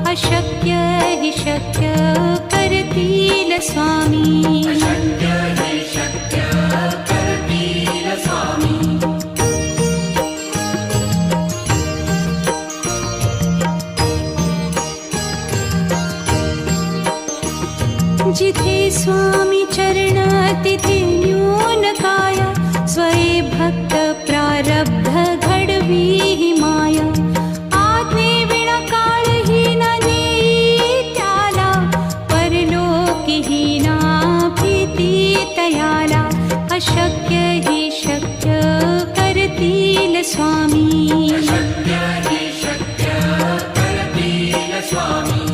अशक्य हि शक्य करतील स्वामी. अशक्य हि शक्य करतील स्वामी. जिथे स्वामी चरण तिथे न्यून काया. स्वये भक्त प्रारब्ध घडवी हि माया. आज्ञे विना काळहीन नेई त्याला. परलोकीहीना भीती तयाला. अशक्य हि शक्य करतील स्वामी. अशक्य हि शक्य करतील स्वामी.